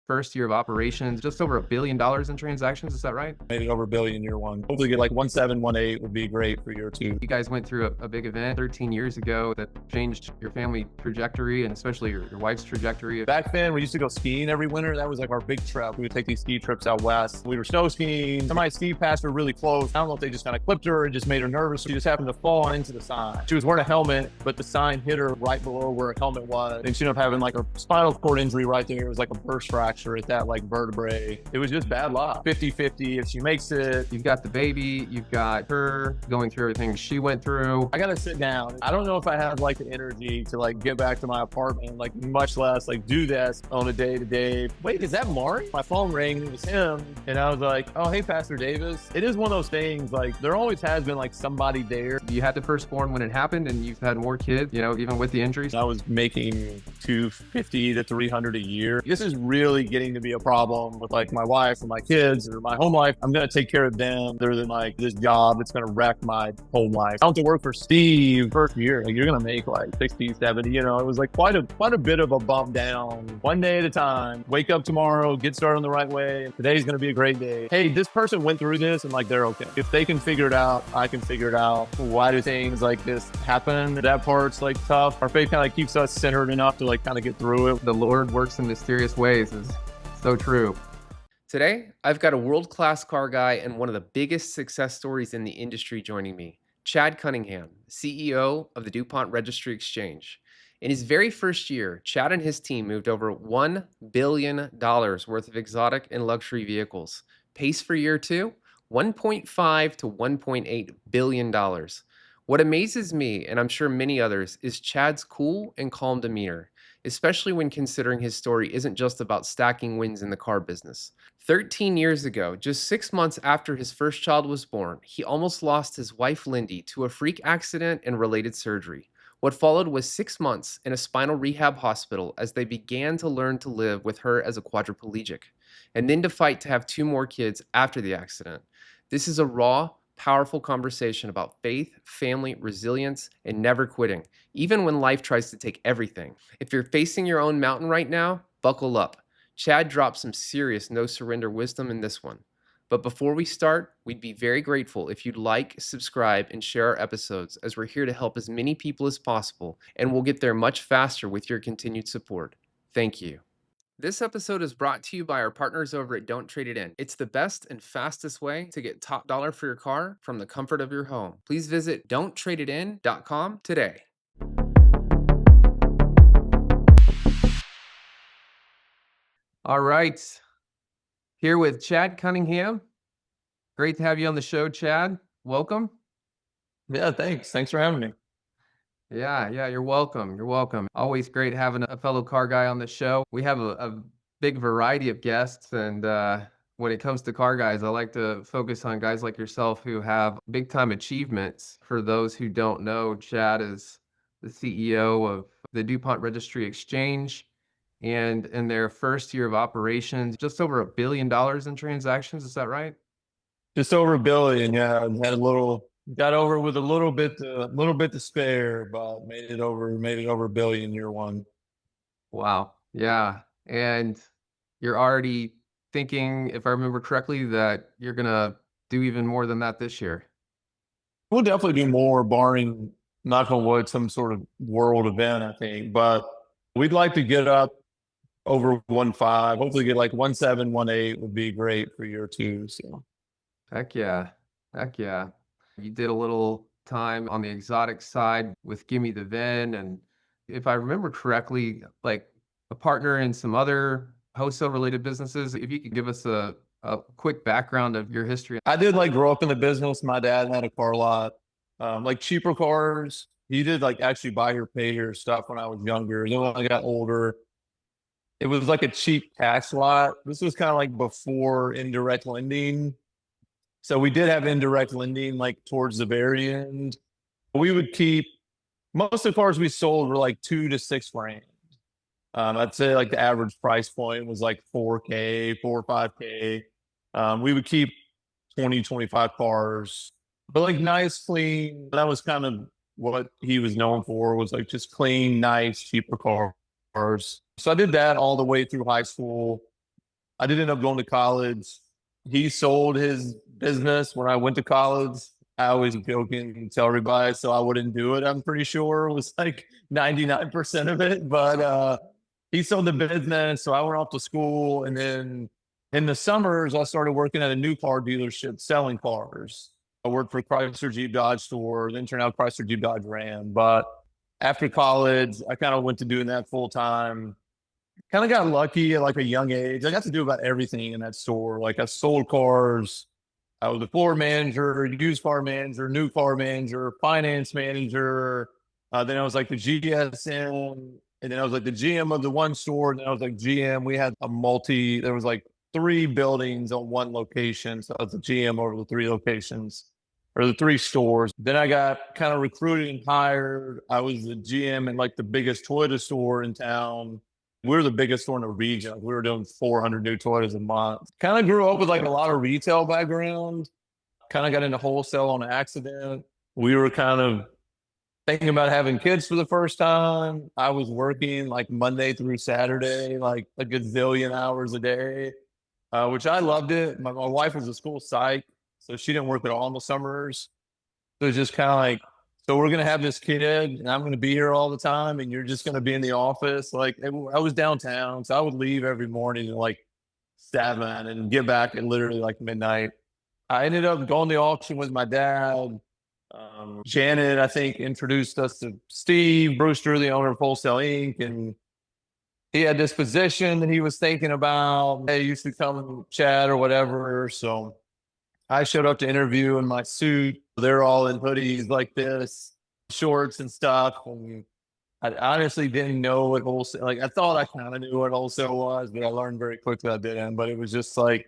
first year of operations, just over $1 billion in transactions. Is that right? Made it over a billion year one. Hopefully get like 1.7, 1.8 would be great for year two. You guys went through a big event 13 years ago that changed your family trajectory and especially your wife's trajectory. Back then, we used to go skiing every winter. That was like our big trip. We would take these ski trips out west. We were snow skiing. Somebody's ski pass were really close. I don't know if they just kind of clipped her and just made her nervous. She just happened to fall into the sign. She was wearing a helmet, but the sign hit her right below where her helmet was. And she ended up having like a spinal cord injury right there. It was like a burst fracture at that like vertebrae. It was just bad luck. 50-50 if she makes it. You've got the baby, you've got her going through everything she went through. I gotta sit down. I don't know if I have like the energy to like get back to my apartment, like much less like do this on a day-to-day. Wait, is that Mark? My phone rang and it was him. And I was like, oh, hey, Pastor Davis. It is one of those things, like there always has been like somebody there. You had the firstborn when it happened and you've had more kids, even with the injuries. I was making $250 to $300 a year. This is really getting to be a problem with like my wife or my kids or my home life. I'm going to take care of them rather than like this job that's going to wreck my home life. I don't have to work for Steve first year. Like you're going to make like 60, 70, it was like quite a bit of a bump down, one day at a time. Wake up tomorrow, get started on the right way. Today's going to be a great day. Hey, this person went through this and like they're okay. If they can figure it out, I can figure it out. Why do things like this happen? That part's like tough. Our faith kind of keeps us centered enough to like kind of get through it. The Lord works in mysterious ways is so true. Today, I've got a world-class car guy and one of the biggest success stories in the industry joining me, Chad Cunningham, CEO of the duPont REGISTRY Exchange. In his very first year, Chad and his team moved over $1 billion worth of exotic and luxury vehicles. Pace for year two, $1.5 to $1.8 billion. What amazes me, and I'm sure many others, is Chad's cool and calm demeanor, especially when considering his story isn't just about stacking wins in the car business. 13 years ago, just 6 months after his first child was born, he almost lost his wife Lindy to a freak accident and related surgery. What followed was 6 months in a spinal rehab hospital as they began to learn to live with her as a quadriplegic, and then to fight to have 2 more kids after the accident. This is a raw, powerful conversation about faith, family, resilience, and never quitting, even when life tries to take everything. If you're facing your own mountain right now, buckle up. Chad dropped some serious no-surrender wisdom in this one. But before we start, we'd be very grateful if you'd like, subscribe, and share our episodes, as we're here to help as many people as possible, and we'll get there much faster with your continued support. Thank you. This episode is brought to you by our partners over at Don't Trade It In. It's the best and fastest way to get top dollar for your car from the comfort of your home. Please visit don'ttradeitin.com today. All right. Here with Chad Cunningham. Great to have you on the show, Chad. Welcome. Yeah, thanks. Thanks for having me. Yeah, you're welcome. You're welcome. Always great having a fellow car guy on the show. We have a big variety of guests, and when it comes to car guys, I like to focus on guys like yourself who have big time achievements. For those who don't know, Chad is the CEO of the duPont REGISTRY Exchange, and in their first year of operations, just over $1 billion in transactions. Is that right? Just over a billion, yeah. Got over with a little bit to spare, but made it over a billion year one. Wow. Yeah. And you're already thinking, if I remember correctly, that you're going to do even more than that this year. We'll definitely do more, barring, knock on wood, some sort of world event, I think. But we'd like to get up over 1.5, hopefully get like 1.7, 1.8 would be great for year two. So Heck yeah. Heck yeah. You did a little time on the exotic side with Gimme the VIN. And if I remember correctly, like a partner in some other wholesale related businesses. If you could give us a quick background of your history. I did like grow up in the business. My dad had a car lot, like cheaper cars. He did like actually buy here, pay here stuff when I was younger. Then when I got older, it was like a cheap tax lot. This was kind of like before indirect lending. So we did have indirect lending like towards the very end. We would keep, most of the cars we sold were like 2 to 6 grand. I'd say like the average price point was like 4K, 4 or 5K. We would keep 20, 25 cars, but like nice, clean. That was kind of what he was known for, was like just clean, nice, cheaper cars. So I did that all the way through high school. I did end up going to college. He sold his business when I went to college. I always joking and tell everybody so I wouldn't do it. I'm pretty sure it was like 99% of it. But he sold the business. So I went off to school. And then in the summers, I started working at a new car dealership selling cars. I worked for Chrysler Jeep Dodge store, then turned out Chrysler Jeep Dodge Ram. But after college, I kind of went to doing that full time. Kind of got lucky at like a young age. I got to do about everything in that store. Like I sold cars. I was a floor manager, used car manager, new car manager, finance manager. Then I was like the GSM, and then I was like the GM of the one store. And then I was like GM. We had there was like 3 buildings on one location. So I was the GM over the 3 locations or the 3 stores. Then I got kind of recruited and hired. I was the GM in like the biggest Toyota store in town. We were the biggest store in the region. We were doing 400 new Toyotas a month. Kind of grew up with like a lot of retail background. Kind of got into wholesale on accident. We were kind of thinking about having kids for the first time. I was working like Monday through Saturday, like a gazillion hours a day, which I loved it. My wife was a school psych, so she didn't work at all in the summers. So it's just kind of like, so we're gonna have this kid, and I'm gonna be here all the time, and you're just gonna be in the office. Like I was downtown, so I would leave every morning at like 7 and get back at literally like midnight. I ended up going to the auction with my dad. Janet, I think, introduced us to Steve Brewster, the owner of Wholesale Inc. And he had this position that he was thinking about. Hey, you should come and chat or whatever. So I showed up to interview in my suit. They're all in hoodies like this, shorts and stuff. And I honestly didn't know what wholesale, like I thought I kind of knew what wholesale was, but I learned very quickly I didn't. But it was just like,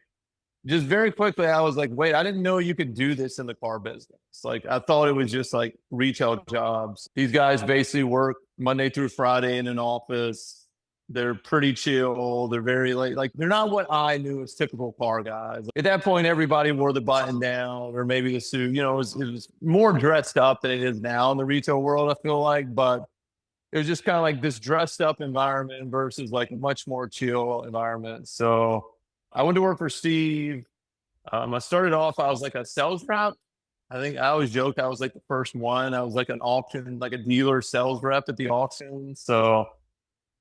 just very quickly, I was like, wait, I didn't know you could do this in the car business. Like I thought it was just like retail jobs. These guys basically work Monday through Friday in an office. They're pretty chill. They're very like they're not what I knew as typical car guys. At that point, everybody wore the button down or maybe the suit. You know, it was more dressed up than it is now in the retail world, I feel like. But it was just kind of like this dressed up environment versus like a much more chill environment. So I went to work for Steve. I started off, I was like a sales rep. I think I always joke I was like the first one. I was like an auction, like a dealer sales rep at the auction. So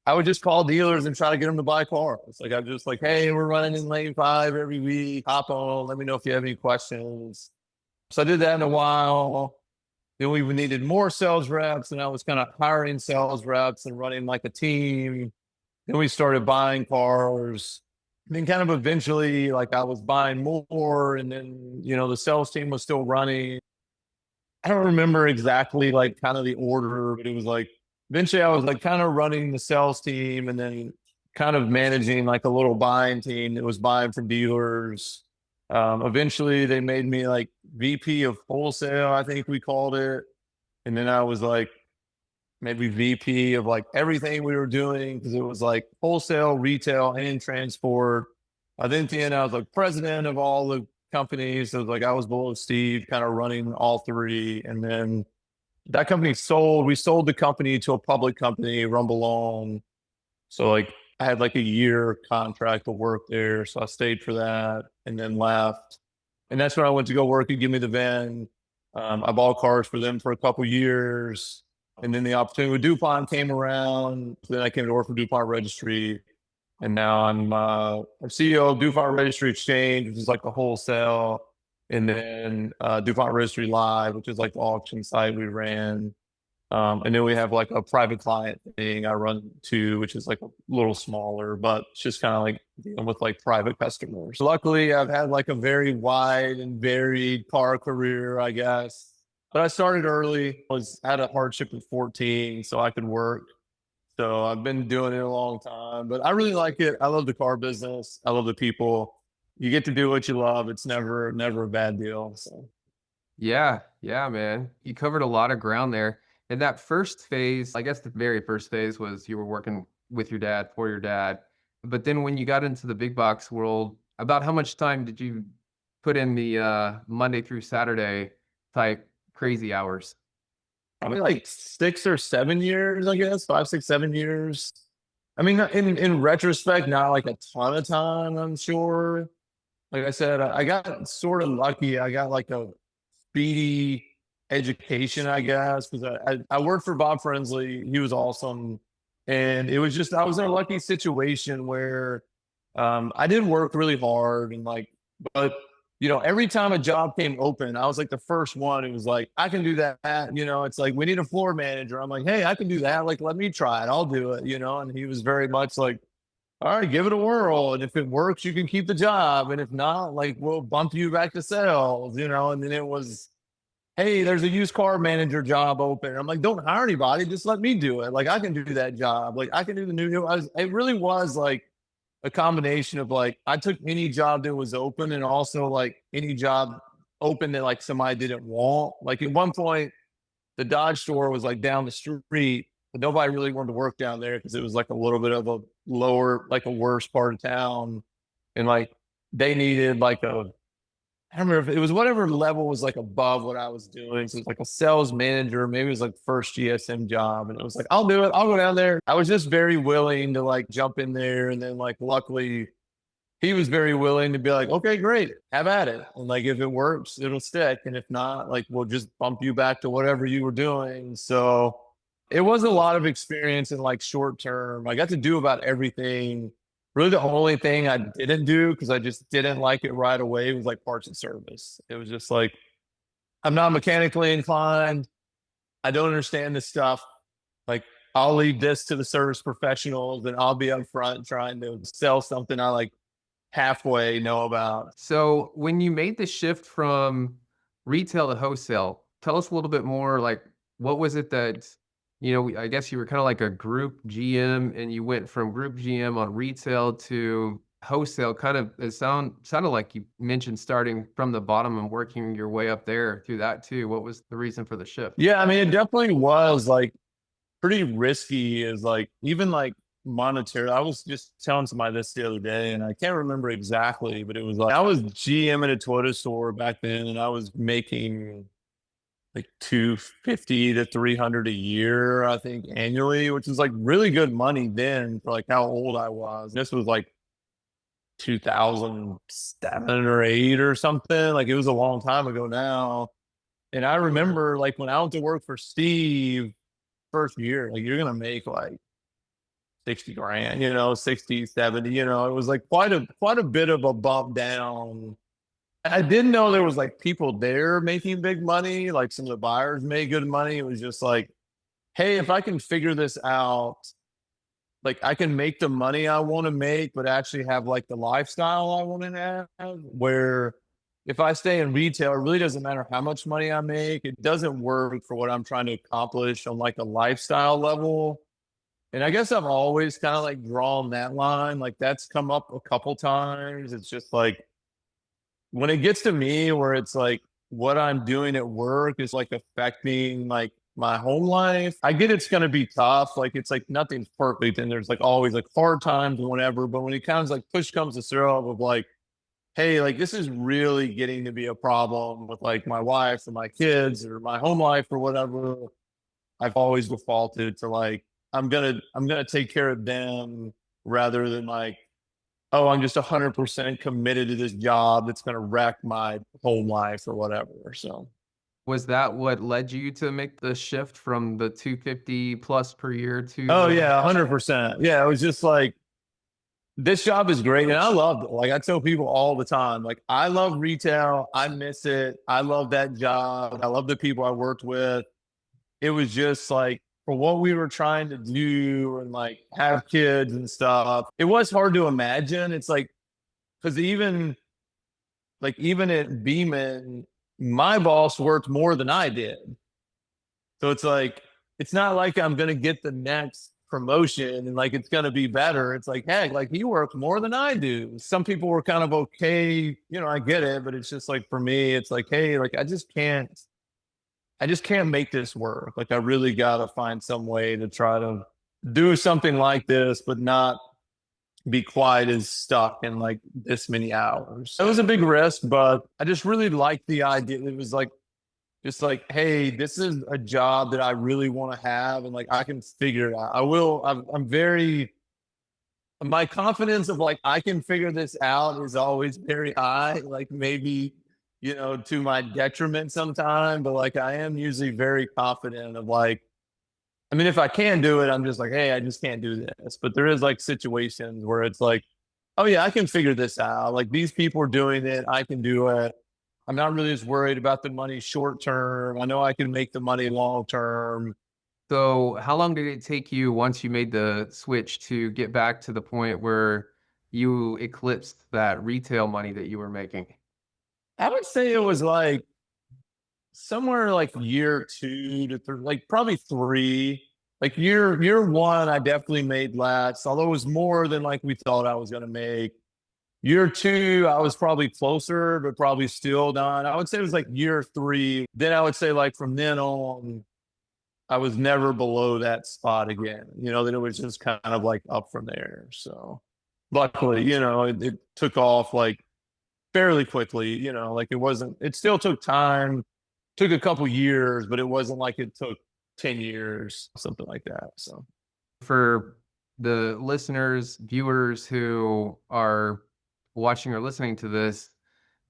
I would just call dealers and try to get them to buy cars. Like I'm just like, hey, we're running in lane 5 every week. Hop on. Let me know if you have any questions. So I did that in a while. Then we needed more sales reps, and I was kind of hiring sales reps and running like a team. Then we started buying cars. Then kind of eventually, like I was buying more, and then the sales team was still running. I don't remember exactly like kind of the order, but it was like eventually I was like kind of running the sales team and then kind of managing like a little buying team that was buying from dealers. Eventually they made me like VP of wholesale, I think we called it. And then I was like maybe VP of like everything we were doing because it was like wholesale, retail, and transport. I think at the end I was like president of all the companies. So like I was below Steve, kind of running all 3. And then that company sold. We sold the company to a public company, Rumble On. So like I had like a year contract to work there. So I stayed for that and then left. And that's when I went to go work and Give Me the Van. I bought cars for them for a couple years. And then the opportunity with DuPont came around. Then I came to work for DuPont Registry. And now I'm CEO of DuPont Registry Exchange, which is like the wholesale. And then DuPont Registry Live, which is like the auction site we ran. And then we have like a private client thing I run too, which is like a little smaller, but it's just kind of like dealing with like private customers. Luckily, I've had like a very wide and varied car career, I guess. But I started early. Had a hardship at 14, so I could work. So I've been doing it a long time, but I really like it. I love the car business. I love the people. You get to do what you love. It's never a bad deal. So. Yeah, yeah, man. You covered a lot of ground there. And that first phase, I guess the very first phase was you were working with your dad, for your dad. But then when you got into the big box world, about how much time did you put in the Monday through Saturday type crazy hours? Probably like 6 or 7 years, I guess, 5, 6, 7 years. I mean, in retrospect, not like a ton of time, I'm sure. Like I said, I got sort of lucky. I got like a speedy education, I guess, because I worked for Bob Frensley. He was awesome. And it was just, I was in a lucky situation where I did work really hard and like, but every time a job came open, I was like the first one who was like, I can do that. It's like, we need a floor manager. I'm like, hey, I can do that. Like, let me try it. I'll do it, and he was very much like, all right, give it a whirl. And if it works, you can keep the job. And if not, like, we'll bump you back to sales, and then it was, hey, there's a used car manager job open. I'm like, don't hire anybody. Just let me do it. Like, I can do that job. Like, I can do the new. It really was like a combination of like, I took any job that was open and also like any job open that like somebody didn't want. Like, at one point, the Dodge store was like down the street, but nobody really wanted to work down there because it was like a little bit of a lower, like a worse part of town. And like, they needed like I don't remember if it was whatever level was like above what I was doing. So it was like a sales manager, maybe it was like first GSM job. And it was like, I'll do it. I'll go down there. I was just very willing to like jump in there. And then like, luckily he was very willing to be like, okay, great, have at it. And like, if it works, it'll stick. And if not, like, we'll just bump you back to whatever you were doing. So it was a lot of experience in like short term. I got to do about everything. Really, the only thing I didn't do because I just didn't like it right away was like parts and service. It was just like, I'm not mechanically inclined. I don't understand this stuff. Like, I'll leave this to the service professionals and I'll be up front trying to sell something I like halfway know about. So when you made the shift from retail to wholesale, tell us a little bit more, like, what was it that, I guess you were kind of like a group GM and you went from group GM on retail to wholesale. Kind of, it sounded like you mentioned starting from the bottom and working your way up there through that too. What was the reason for the shift? Yeah, I mean, it definitely was like pretty risky is like even like monetary. I was just telling somebody this the other day and I can't remember exactly, but it was like I was GM at a Toyota store back then and I was making like 250 to 300 a year, I think annually, which is like really good money then for like how old I was. This was like 2007 or 8 or something. Like, it was a long time ago now. And I remember like when I went to work for Steve first year, like, you're gonna make like 60 grand, 60, 70, it was like quite a bit of a bump down. I didn't know there was like people there making big money, like some of the buyers made good money. It was just like, hey, if I can figure this out, like, I can make the money I want to make, but actually have like the lifestyle I want to have. Where if I stay in retail, it really doesn't matter how much money I make. It doesn't work for what I'm trying to accomplish on like a lifestyle level. And I guess I've always kind of like drawn that line. Like, that's come up a couple times. It's just like when it gets to me where it's like what I'm doing at work is like affecting like my home life. I get it's going to be tough. Like, it's like nothing's perfect and there's like always like hard times and whatever. But when it comes like push comes to shove of like, hey, like, this is really getting to be a problem with like my wife or my kids or my home life or whatever, I've always defaulted to like, I'm gonna take care of them rather than like, oh, I'm just 100% committed to this job that's gonna wreck my home life or whatever. So Was that what led you to make the shift from the 250 plus per year to oh the yeah, 100%. Yeah, it was just like this job is great and I loved it. Like, I tell people all the time, like, I love retail. I miss it. I love that job. I love the people I worked with. It was just like for what we were trying to do and like have kids and stuff, it was hard to imagine. It's like, because even at Beeman, my boss worked more than I did. So it's like, it's not like I'm going to get the next promotion and like it's going to be better. It's like, heck, like, he worked more than I do. Some people were kind of okay, I get it, but it's just like for me, it's like, hey, like, I just can't make this work. Like, I really got to find some way to try to do something like this, but not be quite as stuck in like this many hours. It was a big risk, but I just really liked the idea. It was like, just like, hey, this is a job that I really want to have and like I can figure it out. I will. I'm very my confidence of like I can figure this out is always very high. Like maybe, to my detriment sometime, but like I am usually very confident of like, I mean, if I can do it, I'm just like, hey, I just can't do this. But there is like situations where it's like, oh yeah, I can figure this out. Like these people are doing it, I can do it. I'm not really as worried about the money short term. I know I can make the money long term. So, how long did it take you once you made the switch to get back to the point where you eclipsed that retail money that you were making? I would say it was like somewhere like year two to three, like probably three. Like year one, I definitely made less, although it was more than like we thought I was gonna make. Year two, I was probably closer, but probably still not. I would say it was like year three. Then I would say like from then on, I was never below that spot again. Then it was just kind of like up from there. So luckily, it took off like fairly quickly, like it still took time, took a couple years, but it wasn't like it took 10 years, something like that. So For the listeners, viewers who are watching or listening to this,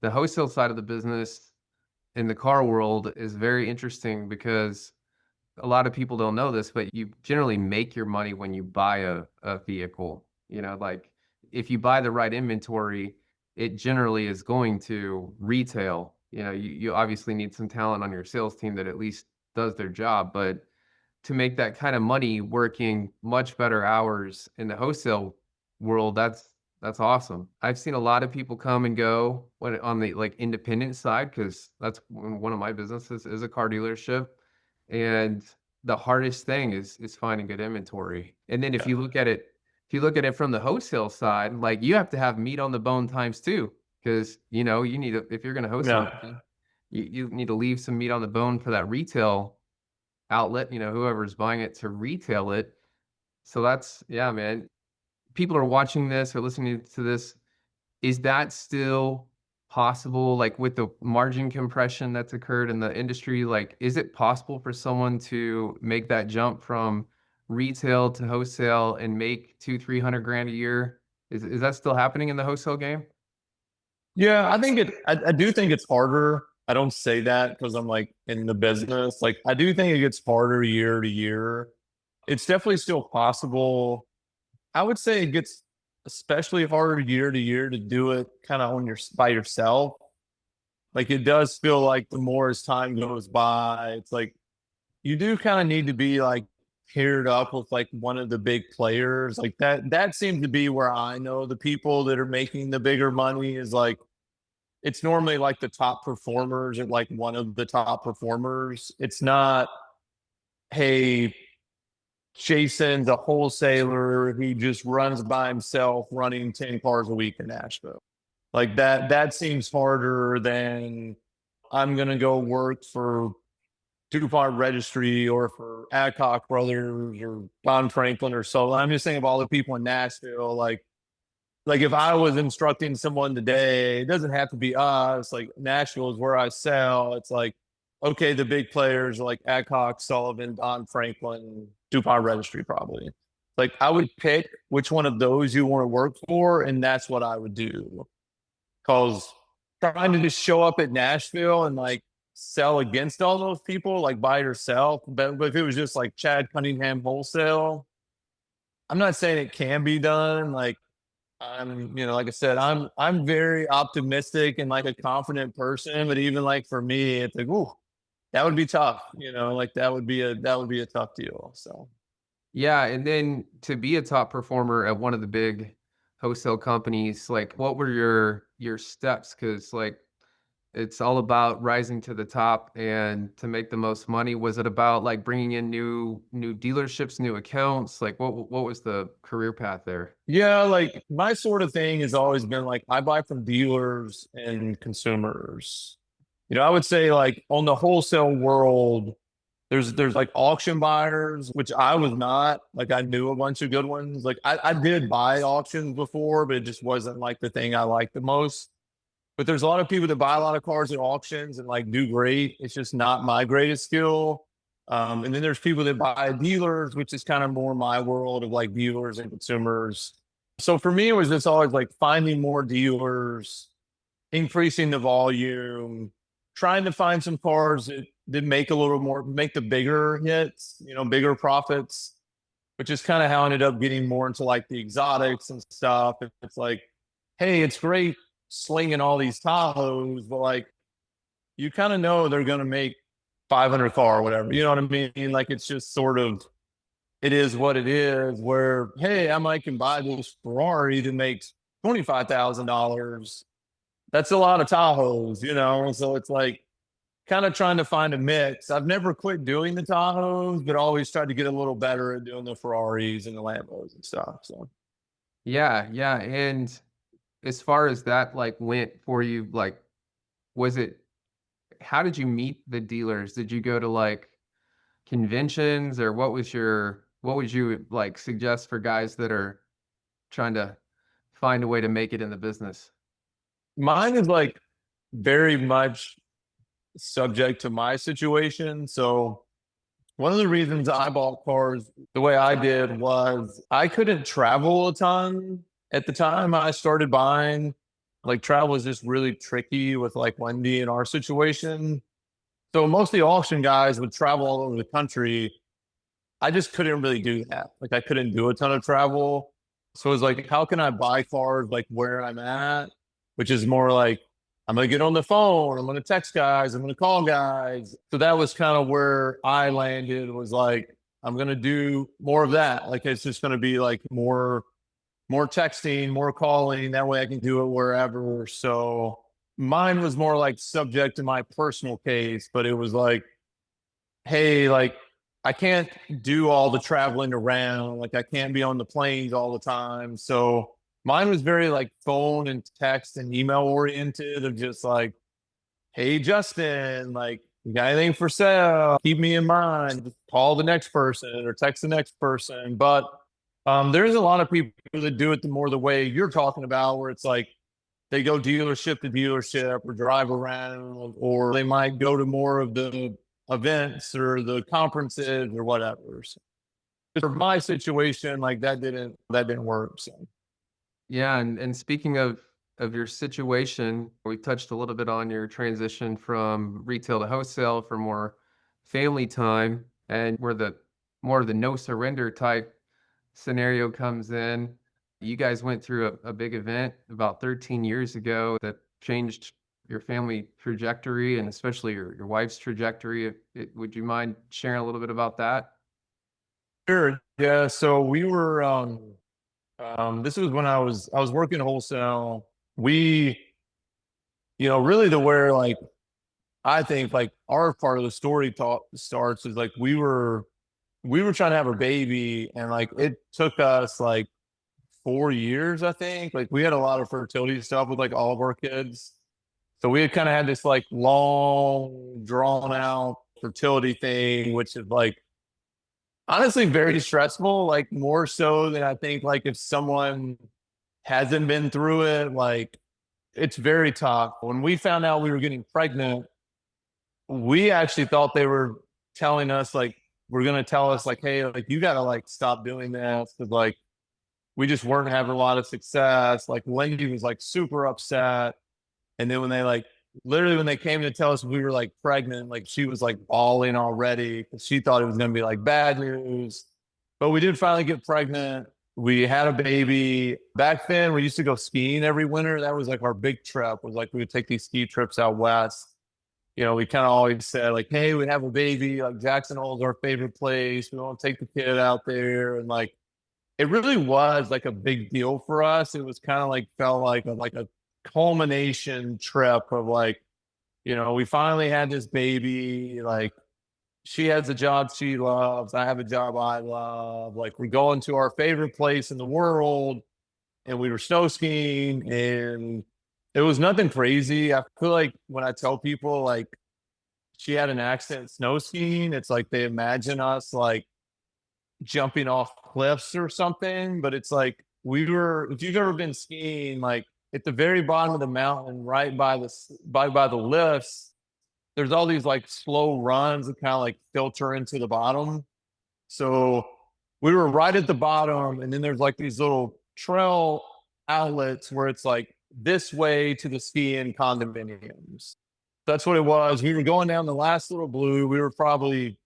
the wholesale side of the business in the car world is very interesting because a lot of people don't know this, but you generally make your money when you buy a vehicle. Like if you buy the right inventory, it generally is going to retail. You obviously need some talent on your sales team that at least does their job, but to make that kind of money working much better hours in the wholesale world, that's awesome. I've seen a lot of people come and go when on the like independent side because that's one of my businesses is a car dealership, and the hardest thing is finding good inventory. And then yeah, if you look at it from the wholesale side, like you have to have meat on the bone times two because you need to, if you're going to wholesale, yeah. you need to leave some meat on the bone for that retail outlet, whoever's buying it to retail it. So that's yeah, man. People are watching this or listening to this. Is that still possible? Like with the margin compression that's occurred in the industry, like is it possible for someone to make that jump from retail to wholesale and make 200-300 grand a year? Is that still happening in the wholesale game? Yeah, I do think it's harder. I don't say that because I'm like in the business. Like I do think it gets harder year to year. It's definitely still possible. I would say it gets especially harder year to year to do it kind of on your by yourself. Like it does feel like the more as time goes by, it's like you do kind of need to be like paired up with like one of the big players. Like that seems to be where I know the people that are making the bigger money is like it's normally like the top performers or like one of the top performers. It's not, hey, Jason's a wholesaler. He just runs by himself running 10 cars a week in Nashville. Like that seems harder than I'm going to go work for duPont Registry or for Adcock Brothers or Don Franklin or so. I'm just thinking of all the people in Nashville. Like if I was instructing someone today, it doesn't have to be us. Like Nashville is where I sell. It's like, okay, the big players like Adcock, Sullivan, Don Franklin, DuPont Registry, probably. Like I would pick which one of those you want to work for, and that's what I would do. Because trying to just show up at Nashville and like sell against all those people, like by yourself. But if it was just like Chad Cunningham wholesale, I'm not saying it can be done. Like like I said, I'm very optimistic and like a confident person, but even like for me, it's like, ooh, that would be tough, like that would be a tough deal. So Yeah, and then to be a top performer at one of the big wholesale companies, like what were your steps? Because like it's all about rising to the top and to make the most money. Was it about like bringing in new dealerships, new accounts? Like what was the career path there? yeah, like my sort of thing has always been like I buy from dealers and consumers. I would say like on the wholesale world, there's like auction buyers, which I was not. Like I knew a bunch of good ones. Like I did buy auctions before, but it just wasn't like the thing I liked the most. But there's a lot of people that buy a lot of cars at auctions and like do great. It's just not my greatest skill. And then there's people that buy dealers, which is kind of more my world of like dealers and consumers. So for me, it was just always like finding more dealers, increasing the volume, trying to find some cars that make a little more, make the bigger hits, bigger profits, which is kind of how I ended up getting more into like the exotics and stuff. It's like, hey, it's great slinging all these Tahoes, but like you kind of know they're going to make 500 car or whatever. You know what I mean? Like it's just sort of, it is what it is. Where hey, I might can buy this Ferrari that makes $25,000. That's a lot of Tahoes. So it's like kind of trying to find a mix. I've never quit doing the Tahoes, but always tried to get a little better at doing the Ferraris and the Lambos and stuff. So Yeah, yeah, and as far as that, like, went for you, like, was it how did you meet the dealers? Did you go to, like, conventions, or what would you, like, suggest for guys that are trying to find a way to make it in the business? mine is like very much subject to my situation. So one of the reasons I bought cars the way I did was I couldn't travel a ton at the time I started buying. Like travel was just really tricky with like Wendy and our situation. So most of the auction guys would travel all over the country. I just couldn't really do that. Like I couldn't do a ton of travel. So it was like, how can I buy cars like where I'm at? Which is more like I'm gonna get on the phone, I'm gonna text guys, I'm gonna call guys. So that was kind of where I landed, was like, I'm gonna do more of that. Like it's just gonna be like more texting, more calling. That way I can do it wherever. So mine was more like subject to my personal case, but it was like, hey, like I can't do all the traveling around. Like I can't be on the planes all the time. So mine was very like phone and text and email oriented, of just like, hey, Justin, like, you got anything for sale? Keep me in mind. Just call the next person or text the next person. But there's a lot of people that do it the more the way you're talking about, where it's like they go dealership to dealership or drive around, or they might go to more of the events or the conferences or whatever. So for my situation, like that didn't work. So Yeah, and speaking of your situation, we touched a little bit on your transition from retail to wholesale for more family time, and where the more of the no surrender type scenario comes in. You guys went through a big event about 13 years ago that changed your family trajectory, and especially your wife's trajectory. Would you mind sharing a little bit about that? sure, yeah. So we were this was when I was working wholesale. We, really the where like I think like our part of the story talk starts is like we were trying to have a baby, and like it took us like 4 years, I think. Like we had a lot of fertility stuff with like all of our kids. So we had kind of had this like long, drawn out fertility thing, which is like honestly very stressful, like more so than I think like if someone hasn't been through it, like it's very tough. When we found out we were getting pregnant, we actually thought they were telling us like we're gonna tell us like, hey, like you gotta like stop doing this, because like we just weren't having a lot of success. Like Wendy was like super upset. And then when they like literally when they came to tell us we were like pregnant, like she was like bawling already because she thought it was gonna be like bad news. But we did finally get pregnant. We had a baby. Back then we used to go skiing every winter. That was like our big trip, was like we would take these ski trips out west. We kind of always said like, hey, we have a baby, like Jackson Hole is our favorite place. We want to take the kid out there. And like it really was like a big deal for us. It was kind of like felt like a culmination trip of like, we finally had this baby. Like she has a job she loves. I have a job I love. Like we're going to our favorite place in the world, and we were snow skiing, and it was nothing crazy. I feel like when I tell people like she had an accident snow skiing, it's like they imagine us like jumping off cliffs or something. But it's like if you've ever been skiing, like at the very bottom of the mountain, right by the lifts, there's all these like slow runs that kind of like filter into the bottom. So we were right at the bottom, and then there's like these little trail outlets where it's like this way to the ski-in condominiums. That's what it was. We were going down the last little blue. We were probably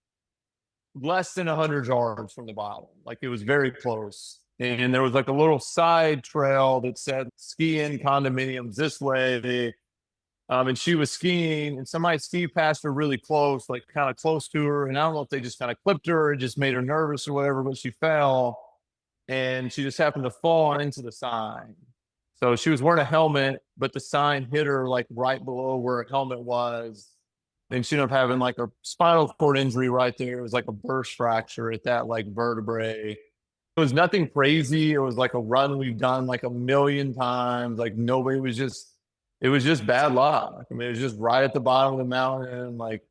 less than 100 yards from the bottom. Like it was very close. And there was like a little side trail that said ski-in condominiums this way. And she was skiing, and somebody ski past her really close, like kind of close to her. And I don't know if they just kind of clipped her or just made her nervous or whatever, but she fell and she just happened to fall into the sign. So she was wearing a helmet, but the sign hit her like right below where her helmet was. Then she ended up having like a spinal cord injury right there. It was like a burst fracture at that like vertebrae. It was nothing crazy. It was like a run we've done like a million times. Like nobody was just, it was just bad luck. I mean, it was just right at the bottom of the mountain. Like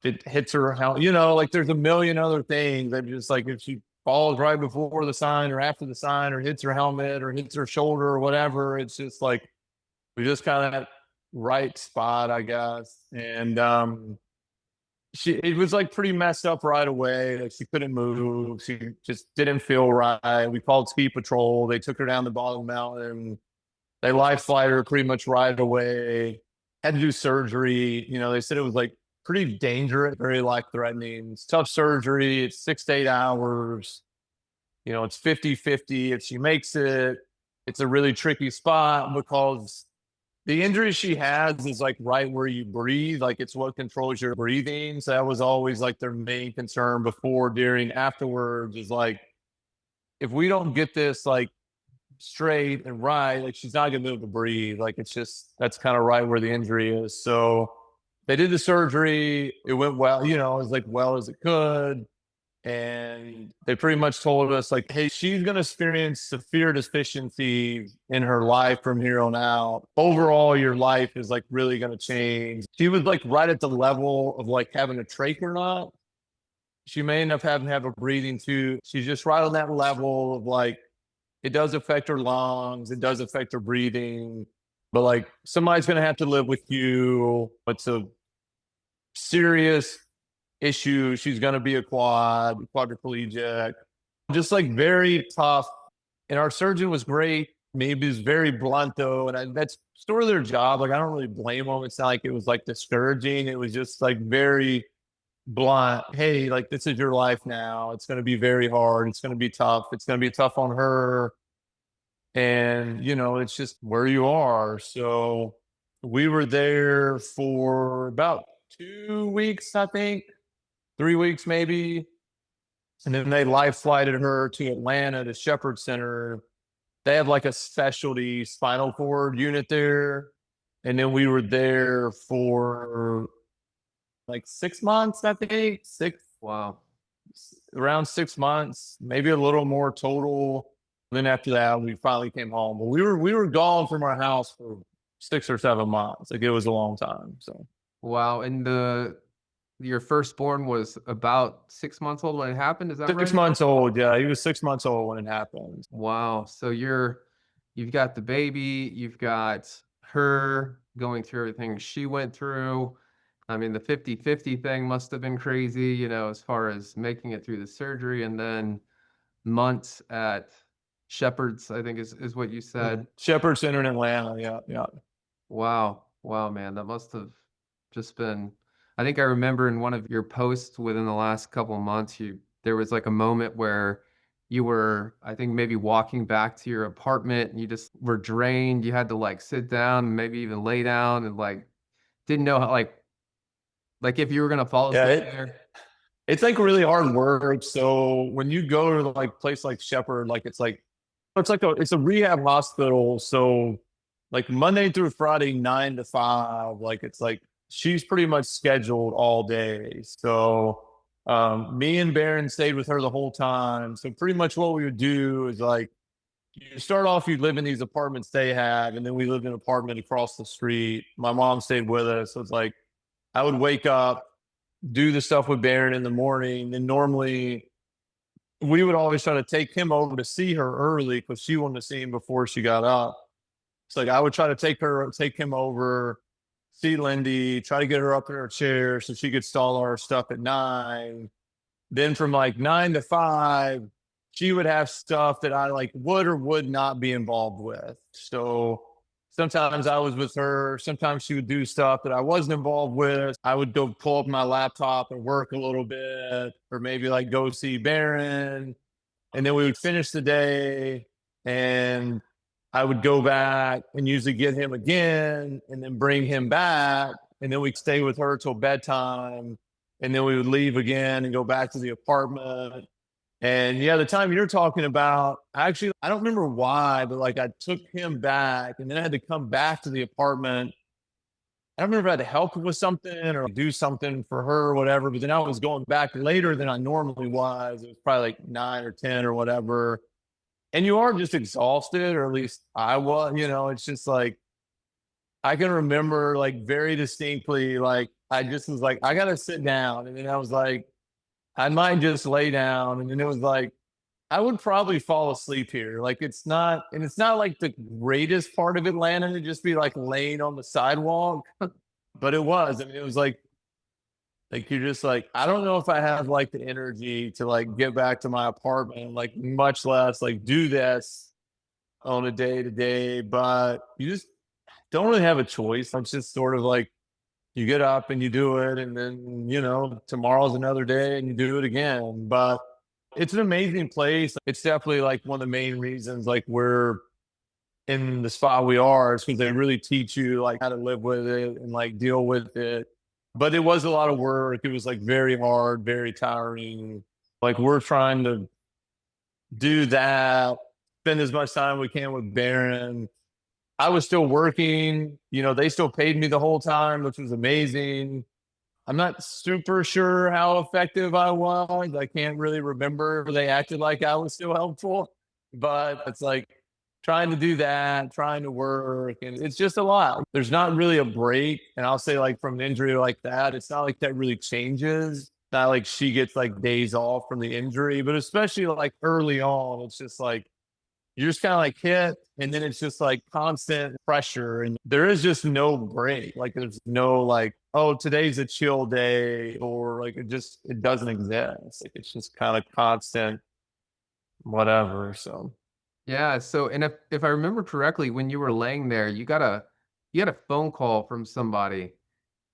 it hits her, like there's a million other things. That just like if she falls right before the sign or after the sign or hits her helmet or hits her shoulder or whatever, it's just like we just kind of that right spot, I guess. And it was like pretty messed up right away. Like she couldn't move. She just didn't feel right. We called ski patrol. They took her down the bottom of the mountain. They life flighted her pretty much right away. Had to do surgery. They said it was like pretty dangerous, very life threatening. It's tough surgery. It's 6 to 8 hours. It's 50-50. If she makes it, it's a really tricky spot because the injury she has is like right where you breathe. Like it's what controls your breathing. So that was always like their main concern before, during, afterwards, is like, if we don't get this like straight and right, like she's not gonna be able to breathe. Like it's just, that's kind of right where the injury is. So they did the surgery. It went well, as like well as it could. And they pretty much told us like, hey, she's going to experience severe deficiency in her life from here on out. Overall, your life is like really going to change. She was like right at the level of like having a trach or not. She may end up having to have a breathing tube. She's just right on that level of like, it does affect her lungs. It does affect her breathing. But like somebody's going to have to live with you. It's a serious issue. She's going to be a quadriplegic, just like very tough. And our surgeon was great. Maybe he's very blunt though. And that's sort of their job. Like, I don't really blame them. It's not like it was like discouraging. It was just like very blunt. Hey, like this is your life now. It's going to be very hard. It's going to be tough. It's going to be tough on her. And, it's just where you are. So we were there for about 2 weeks, I think. 3 weeks maybe. And then they life flighted her to Atlanta to Shepherd Center. They have like a specialty spinal cord unit there. And then we were there for like 6 months, I think. Wow. Around 6 months, maybe a little more total. Then after that, we finally came home. But we were gone from our house for 6 or 7 months. Like it was a long time. So Wow. And your firstborn was about 6 months old when it happened. Is that right? 6 months old. Yeah, he was 6 months old when it happened. Wow. So you've got the baby, you've got her going through everything she went through. I mean, the 50-50 thing must have been crazy, as far as making it through the surgery, and then months at Shepherd's, I think is what you said. Shepherd Center in Atlanta. Yeah, yeah. Wow. Wow, man. That must have just been, I think I remember in one of your posts within the last couple of months, there was like a moment where you were, I think, maybe walking back to your apartment and you just were drained. You had to like sit down, maybe even lay down, and like didn't know how, like if you were gonna fall Yeah, asleep there. it's like really hard work. So when you go to like place like Shepherd, like it's a rehab hospital. So like Monday through Friday, 9 to 5, like it's like she's pretty much scheduled all day. So me and Baron stayed with her the whole time. So pretty much what we would do is like, you start off, you live in these apartments they have, and then we lived in an apartment across the street. My mom stayed with us. So it's like I would wake up, do the stuff with Baron in the morning, and normally we would always try to take him over to see her early because she wanted to see him before she got up. It's like I would try to take him over, see Lindy, try to get her up in her chair so she could stall our stuff at 9. Then from like 9 to 5, she would have stuff that I like would or would not be involved with. So sometimes I was with her. Sometimes she would do stuff that I wasn't involved with. I would go pull up my laptop and work a little bit, or maybe like go see Baron. And then we would finish the day, and I would go back and usually get him again and then bring him back. And then we'd stay with her till bedtime. And then we would leave again and go back to the apartment. And yeah, the time you're talking about, actually, I don't remember why, but like I took him back and then I had to come back to the apartment. I don't remember if I had to help him with something or do something for her or whatever, but then I was going back later than I normally was. It was probably like 9 or 10 or whatever. And you are just exhausted, or at least I was, it's just like, I can remember like very distinctly, like I just was like, I gotta sit down. And then I was like, I might just lay down. And then it was like, I would probably fall asleep here. Like it's not like the greatest part of Atlanta to just be like laying on the sidewalk, but it was. I mean, it was like you're just like, I don't know if I have like the energy to like get back to my apartment, like much less like do this on a day to day, but you just don't really have a choice. It's just sort of like you get up and you do it, and then tomorrow's another day and you do it again. But it's an amazing place. It's definitely like one of the main reasons like we're in the spot we are, is because they really teach you like how to live with it and like deal with it. But it was a lot of work. It was like very hard, very tiring. Like we're trying to do that, spend as much time we can with Baron. I was still working, they still paid me the whole time, which was amazing. I'm not super sure how effective I was. I can't really remember. They acted like I was still helpful, but it's like trying to do that, trying to work, and it's just a lot. There's not really a break. And I'll say, like, from an injury like that, it's not like that really changes. Not like she gets like days off from the injury, but especially like early on, it's just like you're just kind of like hit, and then it's just like constant pressure, and there is just no break. Like there's no like, oh, today's a chill day, or like it doesn't exist. Like it's just kind of constant whatever. So Yeah, so and if I remember correctly, when you were laying there, you got a phone call from somebody.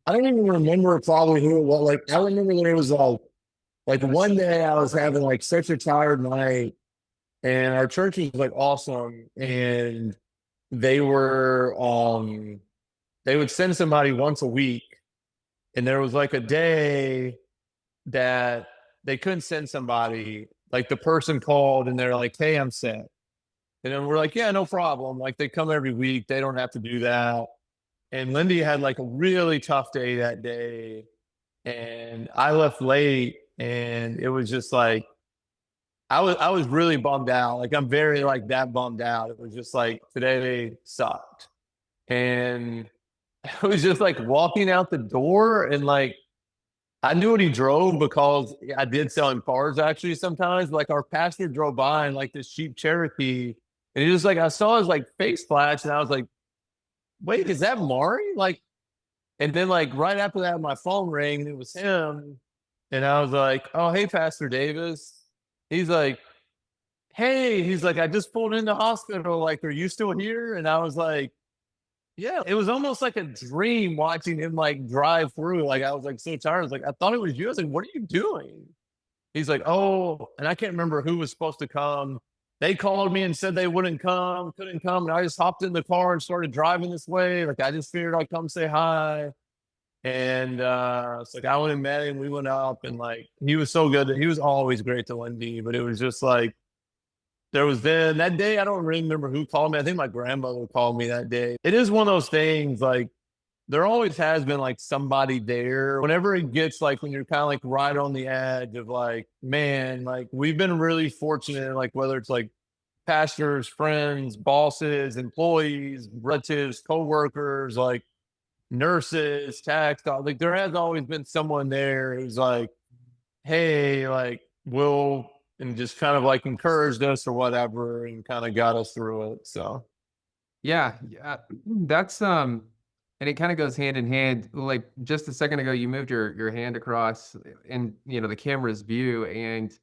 I don't even remember probably who it was. Like I remember when it was like one day I was having like such a tired night, and our church was like awesome, and they were they would send somebody once a week, and there was like a day that they couldn't send somebody. Like the person called and they're like, hey, I'm sick. And then we're like, yeah, no problem. Like they come every week, they don't have to do that. And Lindy had like a really tough day that day, and I left late, and it was just like I was really bummed out. Like I'm very like that bummed out. It was just like today sucked. And I was just like walking out the door, and like I knew what he drove because I did sell him cars actually sometimes. Like our pastor drove by in like this Jeep Cherokee, and he was like, I saw his like face flash, and I was like, wait, is that Mari? Like, and then like right after that, my phone rang and it was him. And I was like, oh, hey, Pastor Davis. He's like, hey, he's like, I just pulled in the hospital. Like, are you still here? And I was like, yeah, it was almost like a dream watching him like drive through. Like, I was like so tired. I was like, I thought it was you. I was like, what are you doing? He's like, oh, and I can't remember who was supposed to come. They called me and said they wouldn't come, couldn't come. And I just hopped in the car and started driving this way. Like, I just figured I'd come say hi. And it's like I went and met him. We went up, and like he was so good. He was always great to Wendy, but it was just like there was then that day. I don't really remember who called me. I think my grandmother called me that day. It is one of those things like there always has been like somebody there. Whenever it gets like when you're kind of like right on the edge of like, man, like we've been really fortunate, like whether it's like pastors, friends, bosses, employees, relatives, coworkers, like nurses, tax, like there has always been someone there who's like, hey, like, will, and just kind of like encouraged us or whatever and kind of got us through it. So, Yeah, yeah, that's and it kind of goes hand in hand. Like just a second ago, you moved your hand across in the camera's view, and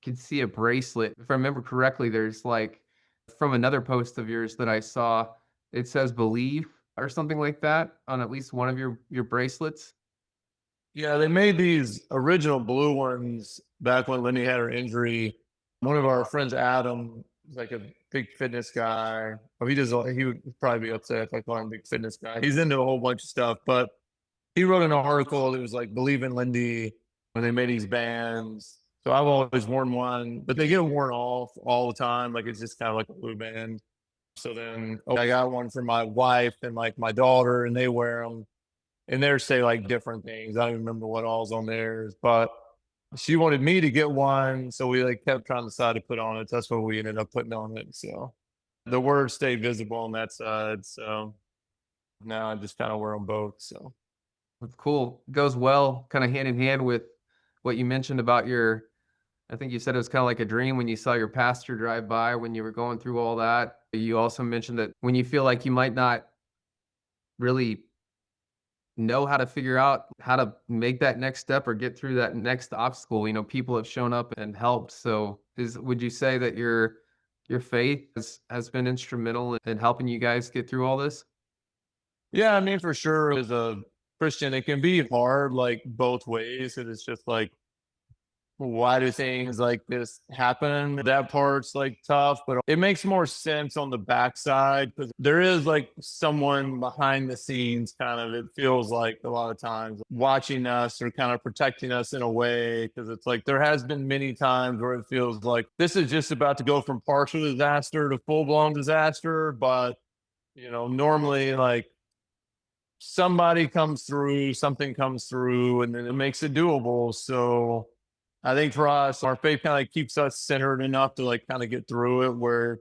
can see a bracelet. If I remember correctly, there's like from another post of yours that I saw, it says believe or something like that on at least one of your bracelets. Yeah, they made these original blue ones back when Lindy had her injury. One of our friends, Adam, is like a big fitness guy. Oh, he would probably be upset if I call him a big fitness guy. He's into a whole bunch of stuff, but he wrote an article that was like, Believe in Lindy, when they made these bands. So I've always worn one, but they get worn off all the time. Like it's just kind of like a blue band. So then I got one for my wife and like my daughter, and they wear them. And theirs say like different things. I don't even remember what all's on theirs, but she wanted me to get one. So we like kept trying to decide to put on it. That's what we ended up putting on it. So the words stay visible on that side. So now I just kind of wear them both. So That's cool. Goes well, kind of hand in hand with what you mentioned about your. I think you said it was kind of like a dream when you saw your pastor drive by when you were going through all that. You also mentioned that when you feel like you might not really know how to figure out how to make that next step or get through that next obstacle, people have shown up and helped. So would you say that your faith has been instrumental in helping you guys get through all this? yeah, I mean, for sure, as a Christian, it can be hard like both ways. And it's just like, why do things like this happen? That part's like tough, but it makes more sense on the backside because there is like someone behind the scenes, kind of, it feels like a lot of times watching us or kind of protecting us in a way. Because it's like there has been many times where it feels like this is just about to go from partial disaster to full blown disaster. But, normally like somebody comes through, something comes through, and then it makes it doable. So I think for us, our faith kind of keeps us centered enough to like kind of get through it where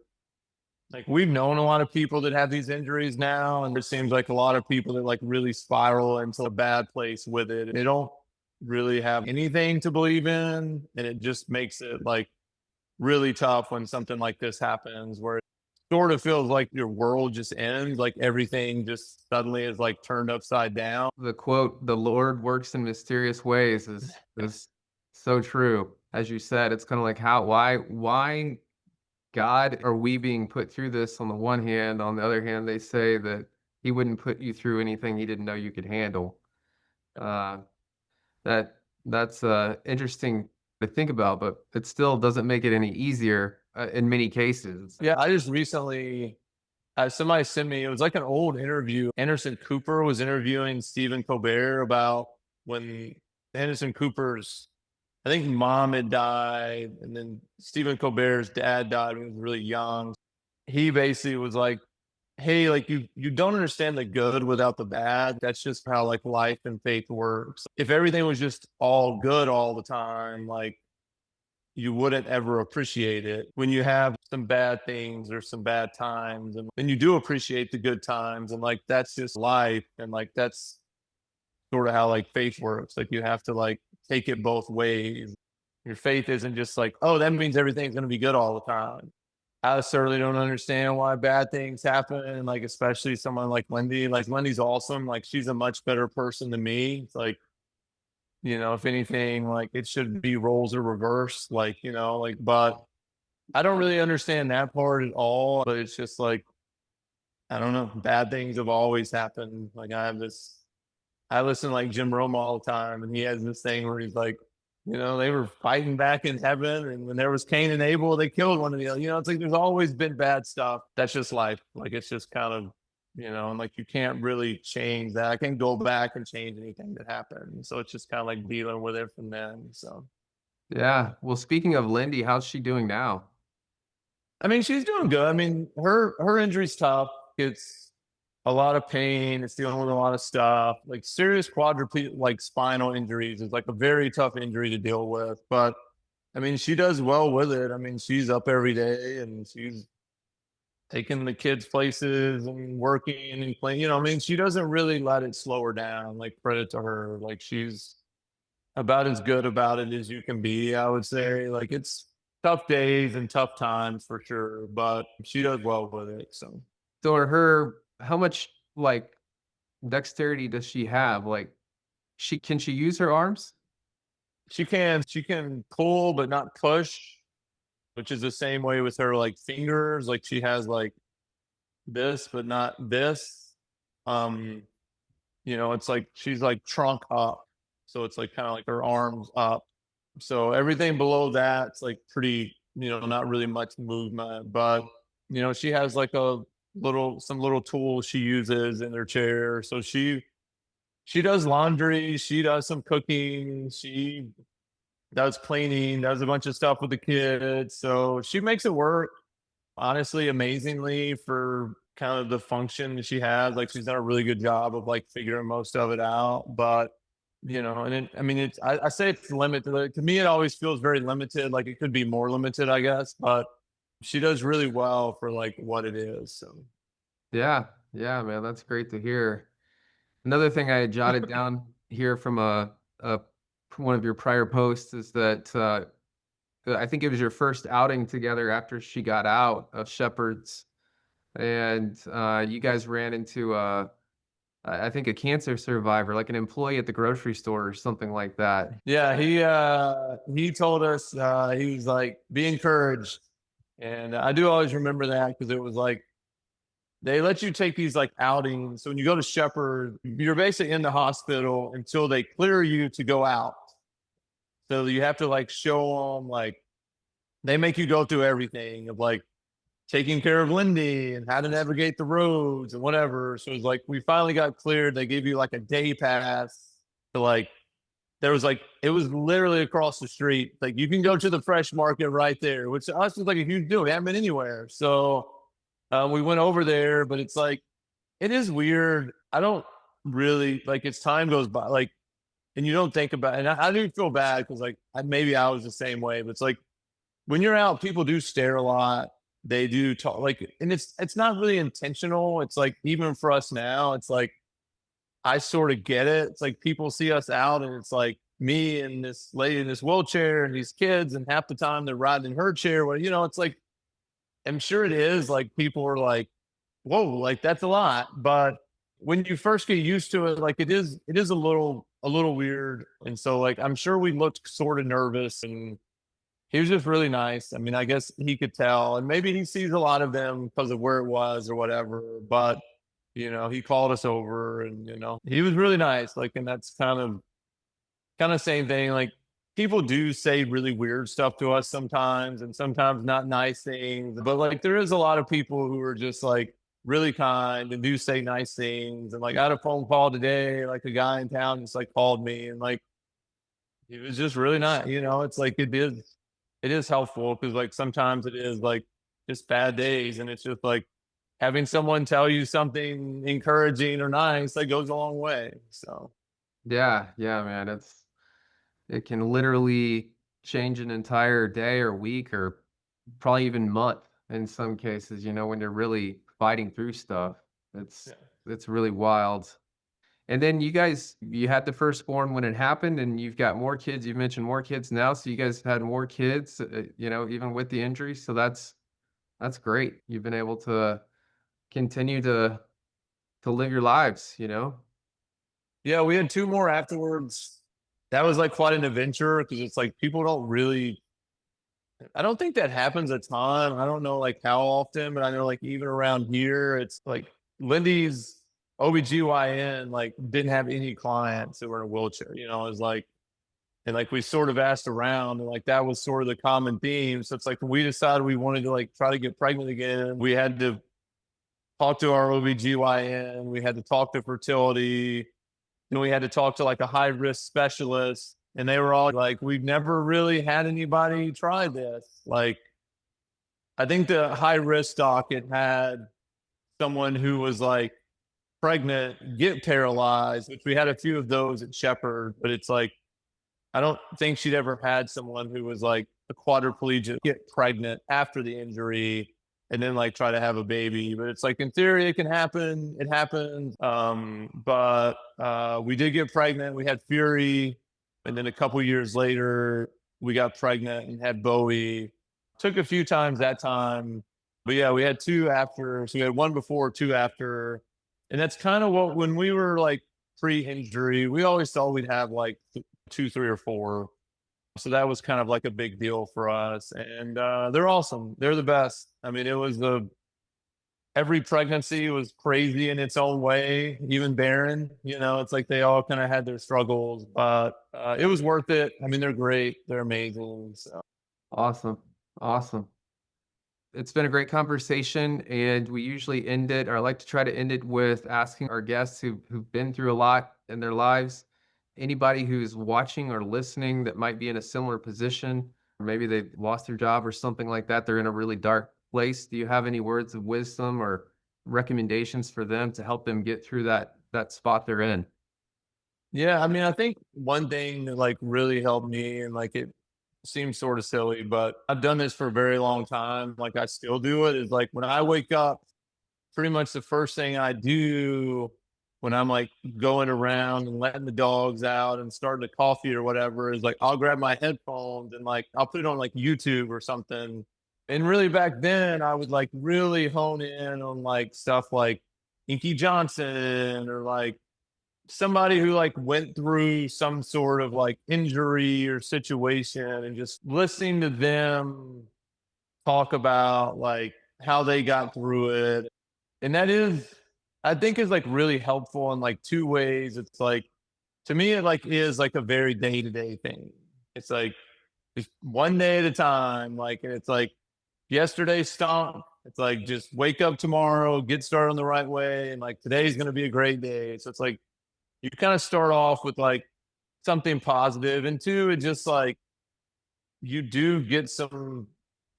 like we've known a lot of people that have these injuries now, and it seems like a lot of people that like really spiral into a bad place with it. They don't really have anything to believe in, and it just makes it like really tough when something like this happens where it sort of feels like your world just ends, like everything just suddenly is like turned upside down. The quote, "The Lord works in mysterious ways," is so true. As you said, it's kind of like why God are we being put through this on the one hand, on the other hand, they say that he wouldn't put you through anything he didn't know you could handle. Uh, that's interesting to think about, but it still doesn't make it any easier in many cases. Yeah, I just recently somebody sent me, it was like an old interview. Anderson Cooper was interviewing Stephen Colbert about when Anderson Cooper's, I think, mom had died, and then Stephen Colbert's dad died when he was really young. He basically was like, hey, like you don't understand the good without the bad. That's just how like life and faith works. If everything was just all good all the time, like you wouldn't ever appreciate it. When you have some bad things or some bad times, and then you do appreciate the good times, and like that's just life, and like that's sort of how like faith works. Like you have to like take it both ways. Your faith isn't just like, oh, that means everything's going to be good all the time. I certainly don't understand why bad things happen, and like especially someone like Lindy. Like Lindy's awesome. Like she's a much better person than me. It's like, if anything, like it should be roles are reversed. Like, like, but I don't really understand that part at all. But it's just like, I don't know. Bad things have always happened. Like I listen to like Jim Rome all the time, and he has this thing where he's like, they were fighting back in heaven, and when there was Cain and Abel, they killed one of the other. It's like there's always been bad stuff. That's just life. Like it's just kind of, and like you can't really change that. I can't go back and change anything that happened. So it's just kind of like dealing with it from then. So Yeah. Well, speaking of Lindy, how's she doing now? I mean, she's doing good. I mean, her injury's tough. It's a lot of pain. It's dealing with a lot of stuff. Like serious quadruped, like spinal injuries is like a very tough injury to deal with. But I mean, she does well with it. I mean, she's up every day and she's taking the kids places and working and playing. I mean, she doesn't really let it slow her down. Like credit to her. Like she's about as good about it as you can be, I would say. Like it's tough days and tough times for sure, but she does well with it. So So how much like dexterity does she have? Like can she use her arms? She can pull but not push, which is the same way with her like fingers. Like she has like this but not this. Um, it's like she's like trunk up. So it's like kind of like her arms up. So everything below that, it's like pretty, not really much movement. But she has like some little tools she uses in her chair. So she does laundry, she does some cooking, she does cleaning, does a bunch of stuff with the kids. So she makes it work, honestly, amazingly for kind of the function she has. Like she's done a really good job of like figuring most of it out. But and I mean, I say it's limited. Like, to me, it always feels very limited. Like it could be more limited, I guess. But she does really well for like what it is. So Yeah, yeah, man, that's great to hear. Another thing I had jotted down here from a from one of your prior posts is that I think it was your first outing together after she got out of Shepherd's, and you guys ran into I think a cancer survivor, like an employee at the grocery store or something like that. yeah, he told us he was like, be encouraged. And I do always remember that because it was like they let you take these like outings. So when you go to Shepherd, you're basically in the hospital until they clear you to go out. So you have to like show them like they make you go through everything of like taking care of Lindy and how to navigate the roads and whatever. So it's like we finally got cleared. They gave you like a day pass to like there was like it was literally across the street. Like you can go to the fresh market right there, which to us was like a huge deal. We haven't been anywhere. So we went over there, but it's like it is weird. I don't really like as time goes by, like, and you don't think about, and I do feel bad because like maybe I was the same way, but it's like when you're out, people do stare a lot. They do talk like, and it's not really intentional. It's like even for us now, it's like I sort of get it. It's like people see us out, and it's like me and this lady in this wheelchair and these kids, and half the time they're riding in her chair. Well, it's like I'm sure it is like people are like, whoa, like that's a lot. But when you first get used to it, like it is a little weird. And so like I'm sure we looked sort of nervous, and he was just really nice. I mean, I guess he could tell, and maybe he sees a lot of them because of where it was or whatever. But he called us over, and he was really nice. Like, and that's kind of same thing. Like, people do say really weird stuff to us sometimes, and sometimes not nice things. But like, there is a lot of people who are just like really kind and do say nice things. And like, I had a phone call today. Like, a guy in town just like called me, and like he was just really nice. It's like it is helpful because like sometimes it is like just bad days, and it's just like having someone tell you something encouraging or nice that goes a long way. So Yeah, yeah, man, it can literally change an entire day or week or probably even month in some cases, when you're really fighting through stuff. It's yeah. it's really wild. And then you had the firstborn when it happened, and you've got more kids. You've mentioned more kids now, so you guys had more kids, even with the injury. So that's great. You've been able to continue to live your lives. Yeah, we had two more afterwards. That was like quite an adventure because it's like people don't really. I don't think that happens a ton. I don't know like how often, but I know like even around here, it's like Lindy's OBGYN like didn't have any clients that were in a wheelchair. It was like, and like we sort of asked around, and like that was sort of the common theme. So it's like when we decided we wanted to like try to get pregnant again, we had to talk to our OBGYN, we had to talk to fertility, and we had to talk to like a high risk specialist. And they were all like, we've never really had anybody try this. Like, I think the high risk doc had someone who was like pregnant, get paralyzed, which we had a few of those at Shepherd, but it's like, I don't think she'd ever had someone who was like a quadriplegic get pregnant after the injury and then like try to have a baby. But it's like in theory it can happen. It happens. But we did get pregnant. We had Fury, and then a couple years later we got pregnant and had Bowie. Took a few times that time, but yeah, we had two after. So we had one before, two after, and that's kind of what when we were like pre-injury, we always thought we'd have like two, three, or four. So that was kind of like a big deal for us. And they're awesome. They're the best. I mean, it was the every pregnancy was crazy in its own way, even barren. It's like they all kind of had their struggles, but it was worth it. I mean, they're great. They're amazing. So. Awesome. Awesome. It's been a great conversation, and we usually end it, or I like to try to end it with asking our guests who've been through a lot in their lives, anybody who's watching or listening that might be in a similar position, or maybe they've lost their job or something like that, they're in a really dark place. Do you have any words of wisdom or recommendations for them to help them get through that spot they're in? Yeah, I mean, I think one thing that like really helped me, and like it seems sort of silly, but I've done this for a very long time. Like I still do it. Is like when I wake up, pretty much the first thing I do when I'm like going around and letting the dogs out and starting the coffee or whatever is like I'll grab my headphones and like I'll put it on like YouTube or something. And really back then I would like really hone in on like stuff like Inky Johnson or like somebody who like went through some sort of like injury or situation and just listening to them talk about like how they got through it. And that is, I think, is like really helpful in like two ways. It's like to me it like is like a very day-to-day thing. It's like just one day at a time, like, and it's like yesterday stunk. It's like just wake up tomorrow, get started on the right way, and like today's going to be a great day. So it's like you kind of start off with like something positive, and two, it just like you do get some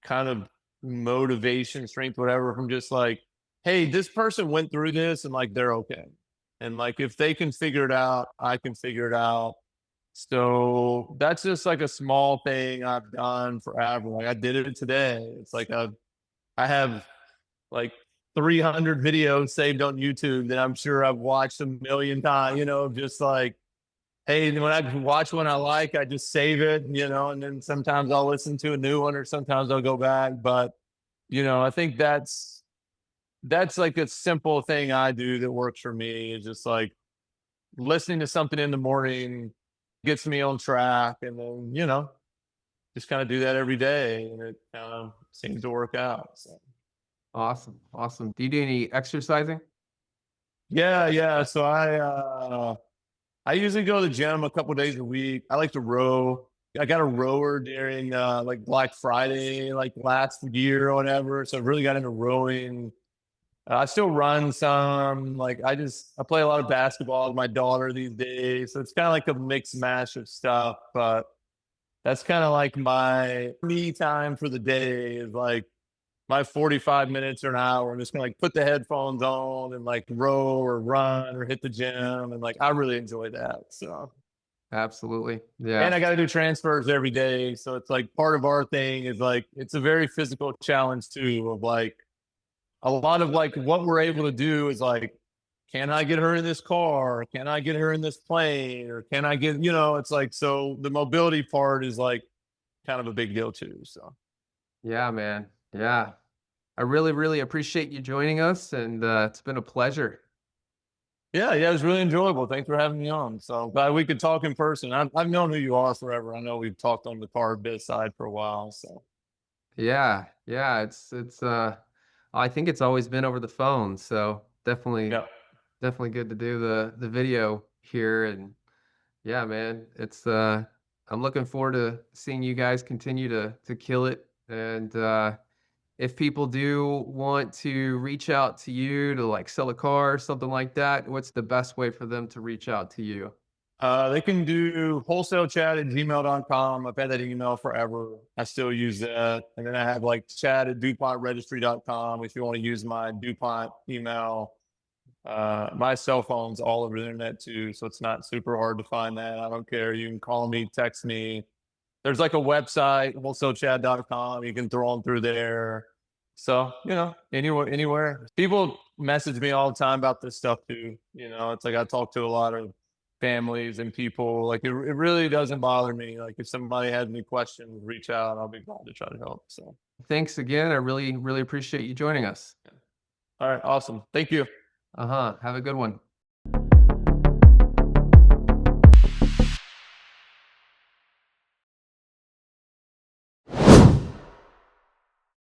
kind of motivation, strength, whatever, from just like, hey, this person went through this and like they're okay. And like if they can figure it out, I can figure it out. So that's just like a small thing I've done forever. Like I did it today. It's like I have like 300 videos saved on YouTube that I'm sure I've watched a million times, just like, hey, when I watch one I like, I just save it, and then sometimes I'll listen to a new one or sometimes I'll go back. But, I think that's like a simple thing I do that works for me is just like listening to something in the morning gets me on track. And then, just kind of do that every day. And it kind of seems to work out. So. Awesome. Awesome. Do you do any exercising? Yeah, yeah. So I usually go to the gym a couple days a week. I like to row. I got a rower during like Black Friday, like last year or whatever. So I really got into rowing. I still run some. Like I play a lot of basketball with my daughter these days. So it's kind of like a mixed mash of stuff. But that's kind of like my me time for the day is like my 45 minutes or an hour. I'm just gonna like put the headphones on and like row or run or hit the gym. And like I really enjoy that. So Absolutely. and Yeah. I gotta do transfers every day. So it's like part of our thing is like it's a very physical challenge too, of like a lot of like what we're able to do is like, can I get her in this car? Can I get her in this plane? Or can I get, it's like so the mobility part is like kind of a big deal too. So Yeah, man. Yeah. I really, really appreciate you joining us, and it's been a pleasure. yeah, it was really enjoyable. Thanks for having me on. So I'm glad we could talk in person. I've known who you are forever. I know we've talked on the car biz side for a while. So Yeah, yeah, I think it's always been over the phone, so definitely yeah. definitely good to do the video here. And yeah, man, I'm looking forward to seeing you guys continue to kill it. And if people do want to reach out to you to like sell a car or something like that, what's the best way for them to reach out to you? They can do wholesalechat@gmail.com. I've had that email forever. I still use that. And then I have like chad@dupontregistry.com if you want to use my DuPont email. My cell phone's all over the internet too, so it's not super hard to find that. I don't care. You can call me, text me. There's like a website, wholesalechad.com. You can throw them through there. So, anywhere. People message me all the time about this stuff too. It's like I talk to a lot of families and people. Like it really doesn't bother me. Like if somebody has any questions, reach out. I'll be glad to try to help. So, Thanks again. I really, really appreciate you joining us. all right, awesome. Thank you. Uh-huh. Have a good one.